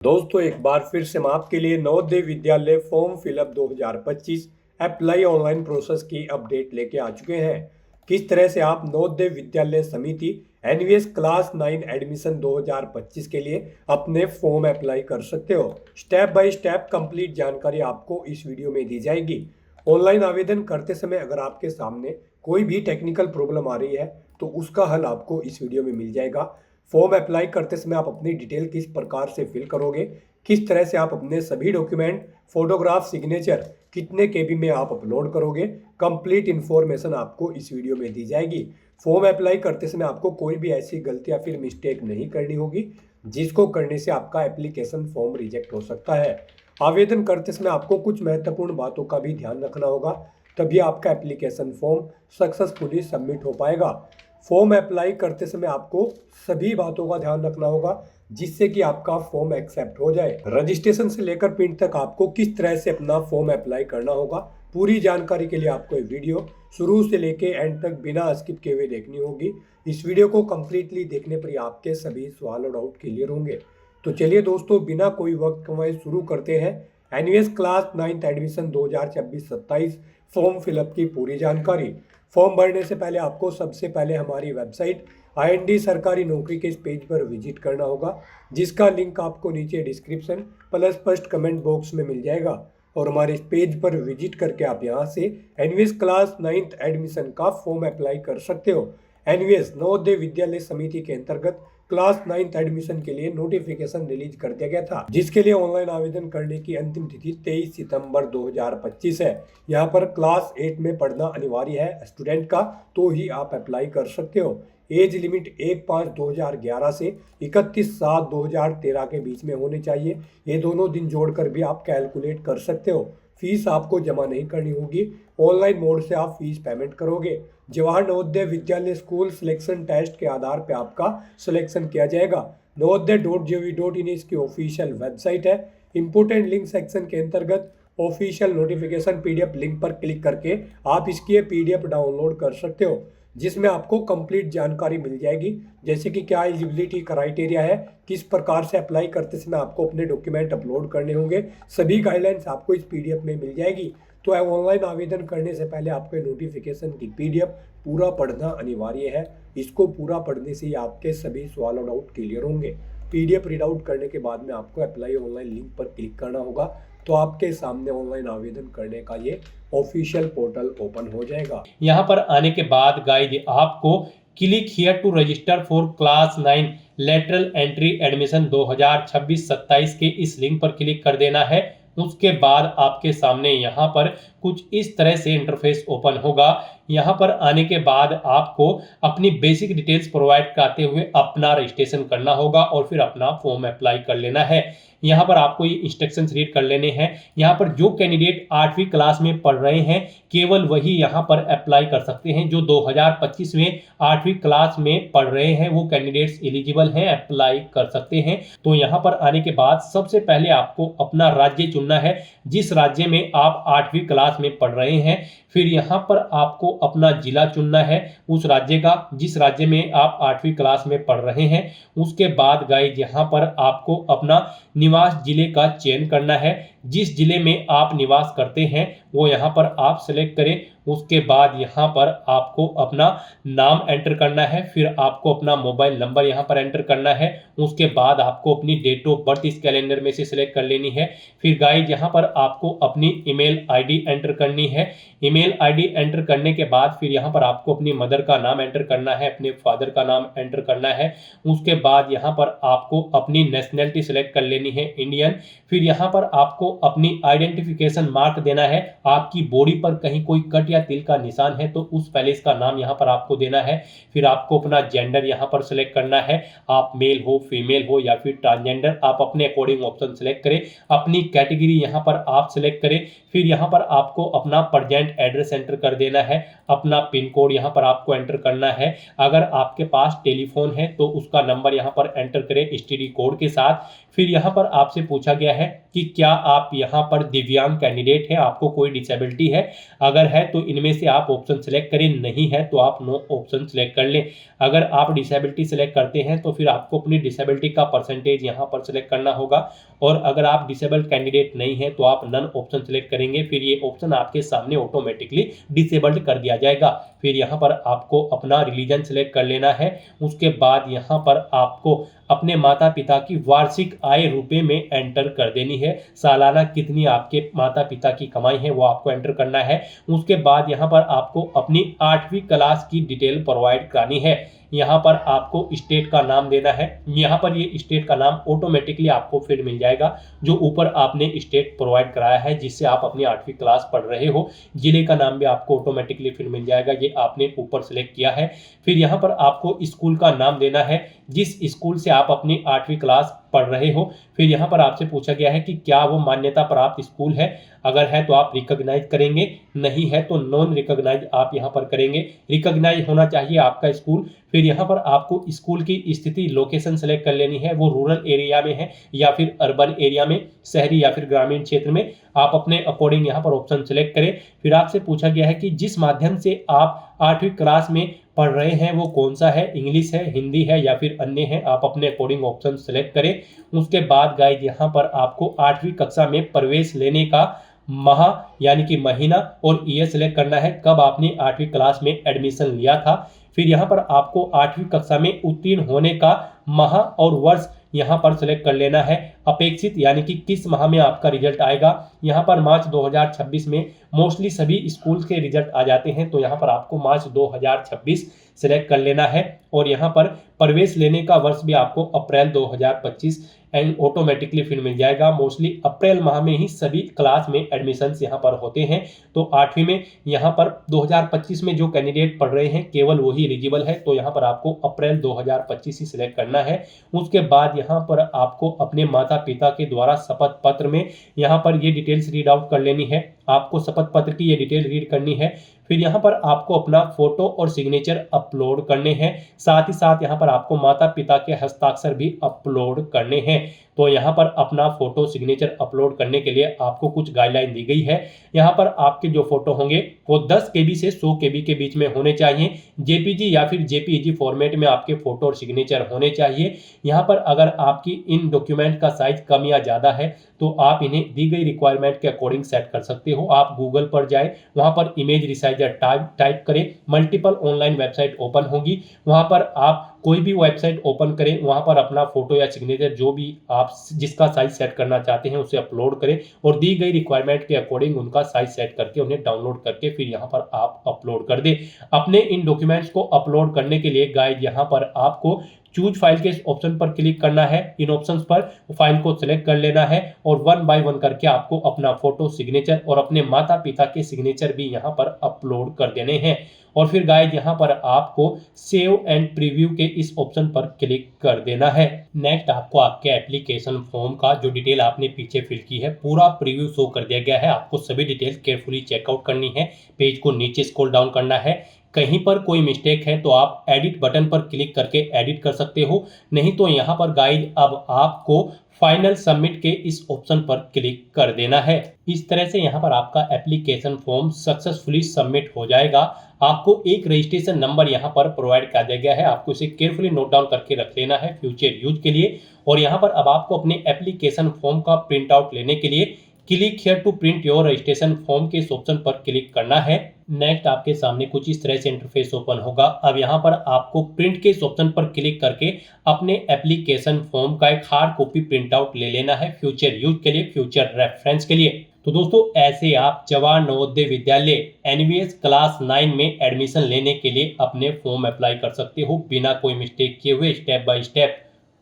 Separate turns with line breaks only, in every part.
दोस्तों एक बार फिर से हम आपके लिए Navodaya Vidyalaya form fill up 2025 apply online process की अपडेट लेके आ चुके हैं। किस तरह से आप नवोदय विद्यालय समिति एनवीएस क्लास 9 एडमिशन 2025 के लिए अपने फॉर्म अप्लाई कर सकते हो। स्टेप बाय स्टेप कंप्लीट जानकारी आपको इस वीडियो में दी जाएगी। ऑनलाइन आवेदन करते समय अगर आपके सामने कोई भी टेक्निकल प्रॉब्लम आ रही है तो उसका हल आपको इस वीडियो में मिल जाएगा। फॉर्म अप्लाई करते समय आप अपनी डिटेल किस प्रकार से फिल करोगे, किस तरह से आप अपने सभी डॉक्यूमेंट, फोटोग्राफ, सिग्नेचर कितने केबी में आप अपलोड करोगे, कंप्लीट इन्फॉर्मेशन आपको इस वीडियो में दी जाएगी। फॉर्म अप्लाई करते समय आपको कोई भी ऐसी गलती या फिर मिस्टेक नहीं करनी होगी जिसको करने से आपका एप्लीकेशन फॉर्म रिजेक्ट हो सकता है। आवेदन करते समय आपको कुछ महत्वपूर्ण बातों का भी ध्यान रखना होगा, तभी आपका एप्लीकेशन फॉर्म सक्सेसफुली सबमिट हो पाएगा। फॉर्म अप्लाई करते समय आपको सभी बातों का ध्यान रखना होगा जिससे कि आपका फॉर्म एक्सेप्ट हो जाए। रजिस्ट्रेशन से लेकर प्रिंट तक आपको किस तरह से अपना फॉर्म अप्लाई करना होगा, पूरी जानकारी के लिए आपको ये वीडियो शुरू से लेके एंड तक बिना स्किप किए हुए देखनी होगी। इस वीडियो को कंप्लीटली देखने पर ही आपके सभी सवाल और डाउट क्लियर होंगे। तो चलिए दोस्तों, बिना कोई वक्त गंवाए शुरू करते हैं NVS class 9 admission 2026-27 form fill up की पूरी जानकारी। फॉर्म भरने से पहले आपको सबसे पहले हमारी वेबसाइट आईएनडी सरकारी नौकरी के इस पेज पर विजिट करना होगा, जिसका लिंक आपको नीचे description plus first comment box में मिल जाएगा। और हमारे इस पेज पर विजिट करके आप यहां से एनवीएस क्लास 9 एडमिशन का फॉर्म अप्लाई कर सकते हो। एनवीएस नवोदय विद्यालय समिति के अंतर्गत क्लास 9 एडमिशन के लिए नोटिफिकेशन रिलीज कर दिया गया था, जिसके लिए ऑनलाइन आवेदन करने की अंतिम तिथि 23 सितंबर 2025 है। यहाँ पर क्लास 8 में पढ़ना अनिवार्य है स्टूडेंट का, तो ही आप अप्लाई कर सकते हो। एज लिमिट 1/5/2011 से 31/7/2013 के बीच में होने चाहिए। ये दोनों दिन जोड़कर भी आप कैलकुलेट कर सकते हो। फीस आपको जमा नहीं करनी होगी, ऑनलाइन मोड से आप फीस पेमेंट करोगे। Jawahar Navodaya Vidyalaya school selection test के आधार पर आपका सिलेक्शन किया जाएगा। नवोदय.gov.in इसकी ऑफिशियल वेबसाइट है। इंपोर्टेंट लिंक सेक्शन के अंतर्गत ऑफिशियल नोटिफिकेशन पीडीएफ लिंक पर क्लिक करके आप इसकी पीडीएफ डाउनलोड कर सकते हो, जिसमें आपको कंप्लीट जानकारी मिल जाएगी, जैसे कि क्या एलिजिबिलिटी क्राइटेरिया है, किस प्रकार से अप्लाई करते समय आपको अपने डॉक्यूमेंट अपलोड करने होंगे। सभी गाइडलाइंस आपको इस पीडीएफ में मिल जाएगी। तो ऑनलाइन आवेदन करने से पहले आपको नोटिफिकेशन की पीडीएफ पूरा पढ़ना अनिवार्य है। इसको पूरा पढ़ने से ही आपके सभी सवाल और डाउट क्लियर होंगे। पीडीएफ रीड आउट करने के बाद में आपको अप्लाई ऑनलाइन लिंक पर क्लिक करना होगा, तो आपके सामने ऑनलाइन आवेदन करने का ये ऑफिशियल पोर्टल ओपन हो जाएगा।
यहाँ पर आने के बाद गाइड आपको click here to register for class 9 lateral entry admission 2026-27 के इस लिंक पर क्लिक कर देना है। उसके बाद आपके सामने यहाँ पर कुछ इस तरह से इंटरफेस ओपन होगा। यहाँ पर आने के बाद आपको अपनी बेसिक डिटेल्स प्रोवाइड कराते हुए अपना रजिस्ट्रेशन करना होगा और फिर अपना फॉर्म अप्लाई कर लेना है। यहाँ पर आपको ये इंस्ट्रक्शंस रीड कर लेने हैं। यहाँ पर जो कैंडिडेट 8वीं क्लास में पढ़ रहे हैं केवल वही यहाँ पर अप्लाई कर सकते हैं। जो 2025 में 8वीं क्लास में पढ़ रहे हैं वो कैंडिडेट्स एलिजिबल हैं, अप्लाई कर सकते हैं। तो यहाँ पर आने के बाद सबसे पहले आपको अपना राज्य चुनना है, जिस राज्य में आप 8वीं क्लास में पढ़ रहे हैं। फिर यहाँ पर आपको अपना जिला चुनना है उस राज्य का जिस राज्य में आप 8वीं क्लास में पढ़ रहे हैं। उसके बाद गाइस यहाँ पर आपको अपना निवास जिले का चयन करना है। जिस जिले में आप निवास करते हैं वो यहाँ पर आप सेलेक्ट करें। उसके बाद यहाँ पर आपको अपना नाम एंटर करना है, फिर आपको अपना मोबाइल नंबर यहाँ पर एंटर करना है। उसके बाद आपको अपनी डेट ऑफ बर्थ इस कैलेंडर में से सिलेक्ट कर लेनी है। फिर गाइस यहाँ पर आपको अपनी ईमेल आईडी एंटर करनी है। ईमेल आईडी एंटर करने के बाद फिर यहाँ पर आपको अपनी मदर का नाम एंटर करना है, अपने फादर का नाम एंटर करना है। उसके बाद यहाँ पर आपको अपनी नेशनैलिटी सिलेक्ट कर लेनी है, इंडियन। फिर यहाँ पर आपको अपनी आइडेंटिफिकेशन मार्क देना है। आपकी बॉडी पर कहीं कोई कट या तिल का निशान है तो उस पैलेस का नाम यहाँ पर आपको देना है। फिर आपको अपना जेंडर यहाँ पर सिलेक्ट करना है, आप मेल हो, फीमेल हो या फिर ट्रांसजेंडर, आप अपने अकॉर्डिंग ऑप्शन सिलेक्ट करें। अपनी कैटेगरी यहाँ पर आप सिलेक्ट करें। फिर यहाँ पर आपको अपना प्रेजेंट एड्रेस एंटर कर देना है, अपना पिन कोड यहाँ पर आपको एंटर करना है। अगर आपके पास टेलीफोन है तो उसका नंबर यहाँ पर एंटर करें एसटीडी कोड के साथ। फिर यहाँ पर आपसे पूछा गया है कि क्या आप यहाँ पर दिव्यांग कैंडिडेट है, आपको कोई डिसेबिलिटी है। अगर है तो इनमें से आप ऑप्शन सेलेक्ट करें, नहीं है तो आप नो ऑप्शन सेलेक्ट कर लें। अगर आप डिसेबिलिटी सेलेक्ट करते हैं तो फिर आपको अपनी डिसेबिलिटी का परसेंटेज यहाँ पर सेलेक्ट करना होगा। और अगर आप डिसेबल्ड कैंडिडेट नहीं है तो आप नन ऑप्शन सेलेक्ट करेंगे, फिर ये ऑप्शन आपके सामने ऑटोमेटिकली डिसेबल्ड कर दिया जाएगा। फिर यहाँ पर आपको अपना रिलीजन सेलेक्ट कर लेना है। उसके बाद यहाँ पर आपको अपने माता पिता की वार्षिक आय रुपए में एंटर कर देनी है। सालाना कितनी आपके माता पिता की कमाई है वो आपको एंटर करना है। उसके बाद यहाँ पर आपको अपनी 8वीं क्लास की डिटेल प्रोवाइड करानी है। यहाँ पर आपको स्टेट का नाम देना है। यहाँ पर ये स्टेट का नाम ऑटोमेटिकली आपको फिर मिल जाएगा जो ऊपर आपने स्टेट प्रोवाइड कराया है जिससे आप अपनी 8वीं क्लास पढ़ रहे हो। जिले का नाम भी आपको ऑटोमेटिकली फिर मिल जाएगा, ये आपने ऊपर सेलेक्ट किया है। फिर यहाँ पर आपको स्कूल का नाम देना है जिस स्कूल से आप अपनी 8वीं क्लास पढ़ रहे हो। फिर यहाँ पर आपसे पूछा गया है कि क्या वो मान्यता प्राप्त स्कूल है। अगर है तो आप रिकॉग्नाइज करेंगे, नहीं है तो नॉन रिकॉग्नाइज आप यहाँ पर करेंगे। रिकॉग्नाइज होना चाहिए आपका स्कूल। फिर यहाँ पर आपको स्कूल की स्थिति लोकेशन सेलेक्ट कर लेनी है, वो रूरल एरिया में है या फिर अर्बन एरिया में, शहरी या फिर ग्रामीण क्षेत्र में। आप अपने अकॉर्डिंग यहाँ पर ऑप्शन सेलेक्ट करें। फिर आपसे पूछा गया है कि जिस माध्यम से आप 8वीं क्लास में पढ़ रहे हैं वो कौन सा है, इंग्लिश है, हिंदी है या फिर अन्य है। आप अपने अकॉर्डिंग ऑप्शन सेलेक्ट करें। उसके बाद गाइज यहाँ पर आपको 8वीं कक्षा में प्रवेश लेने का माह यानी कि महीना और ईयर सेलेक्ट करना है, कब आपने 8वीं क्लास में एडमिशन लिया था। फिर यहाँ पर आपको 8वीं कक्षा में उत्तीर्ण होने का माह और वर्ष यहाँ पर सेलेक्ट कर लेना है। अपेक्षित यानी कि किस माह में आपका रिजल्ट आएगा। यहाँ पर मार्च 2026 में मोस्टली सभी स्कूल के रिजल्ट आ जाते हैं, तो यहाँ पर आपको मार्च 2026 सेलेक्ट कर लेना है। और यहाँ पर प्रवेश लेने का वर्ष भी आपको अप्रैल 2025 एंड ऑटोमेटिकली फिर मिल जाएगा। मोस्टली अप्रैल माह में ही सभी क्लास में एडमिशन्स यहाँ पर होते हैं। तो 8वीं में यहाँ पर 2025 में जो कैंडिडेट पढ़ रहे हैं केवल वही एलिजिबल है, तो यहाँ पर आपको अप्रैल 2025 ही सिलेक्ट करना है। उसके बाद यहाँ पर आपको अपने माता पिता के द्वारा शपथ पत्र में यहाँ पर ये डिटेल्स रीड आउट कर लेनी है। आपको शपथ पत्र की ये डिटेल रीड करनी है। फिर यहाँ पर आपको अपना फोटो और सिग्नेचर अपलोड करने हैं। साथ ही साथ यहाँ पर आपको माता पिता के हस्ताक्षर भी अपलोड करने हैं। तो यहाँ पर अपना फोटो सिग्नेचर अपलोड करने के लिए आपको कुछ गाइडलाइन दी गई है। यहाँ पर आपके जो फोटो होंगे वो 10 KB से 100 KB के बीच में होने चाहिए। JPG या फिर JPEG फॉर्मेट में आपके फोटो और सिग्नेचर होने चाहिए। यहाँ पर अगर आपकी इन डॉक्यूमेंट का साइज कम या ज़्यादा है तो आप इन्हें दी गई रिक्वायरमेंट के अकॉर्डिंग सेट कर सकते हो। आप गूगल पर जाए, वहाँ पर इमेज रिसाइजर टाइप करें, मल्टीपल ऑनलाइन वेबसाइट ओपन होगी, वहाँ पर आप कोई भी वेबसाइट ओपन करें, वहाँ पर अपना फोटो या सिग्नेचर जो भी आप जिसका साइज सेट करना चाहते हैं उसे अपलोड करें और दी गई रिक्वायरमेंट के अकॉर्डिंग उनका साइज सेट करके उन्हें डाउनलोड करके फिर यहाँ पर आप अपलोड कर दें। अपने इन डॉक्यूमेंट्स को अपलोड करने के लिए गाइड यहाँ पर आपको चूज फाइल के ऑप्शन पर क्लिक करना है। इन ऑप्शंस पर फाइल को सिलेक्ट कर लेना है और 1 बाय 1 करके आपको अपना फोटो, सिग्नेचर और अपने माता पिता के सिग्नेचर भी यहाँ पर अपलोड कर देने हैं। और फिर गाइड यहाँ पर आपको सेव एंड प्रीव्यू के इस ऑप्शन पर क्लिक कर देना है। नेक्स्ट आपको आपके एप्लीकेशन फॉर्म का जो डिटेल आपने पीछे फिल की है पूरा प्रीव्यू शो कर दिया गया है। आपको सभी डिटेल केयरफुली चेकआउट करनी है। पेज को नीचे स्क्रॉल डाउन करना है। कहीं पर कोई मिस्टेक है तो आप एडिट बटन पर क्लिक करके एडिट कर सकते हो, नहीं तो यहाँ पर गाइड अब आपको फाइनल सबमिट के इस ऑप्शन पर क्लिक कर देना है। इस तरह से यहाँ पर आपका एप्लीकेशन फॉर्म सक्सेसफुली सबमिट हो जाएगा। आपको एक रजिस्ट्रेशन नंबर यहाँ पर प्रोवाइड कर दिया गया है, आपको इसे केयरफुली नोट डाउन करके रख लेना है फ्यूचर यूज के लिए। और यहाँ पर अब आपको अपने एप्लीकेशन फॉर्म का प्रिंट आउट लेने के लिए click here to print your registration form के इस ऑप्शन पर क्लिक करना है। नेक्स्ट आपके सामने कुछ इस तरह से इंटरफेस ओपन होगा। अब यहाँ पर आपको प्रिंट के इस ऑप्शन पर क्लिक करके अपने एप्लीकेशन फॉर्म का एक हार्ड कॉपी प्रिंट आउट ले लेना है फ्यूचर यूज के लिए, फ्यूचर रेफरेंस के लिए। तो दोस्तों ऐसे आप जवाहर नवोदय विद्यालय NVS क्लास 9 में एडमिशन लेने के लिए अपने फॉर्म अप्लाई कर सकते हो बिना कोई मिस्टेक किए हुए, स्टेप बाय स्टेप।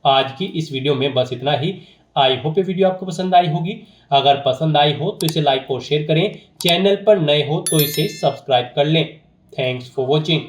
आज की इस वीडियो में बस इतना ही। आई होप ये वीडियो आपको पसंद आई होगी। अगर पसंद आई हो तो इसे लाइक और शेयर करें। चैनल पर नए हो तो इसे सब्सक्राइब कर लें। Thanks for watching.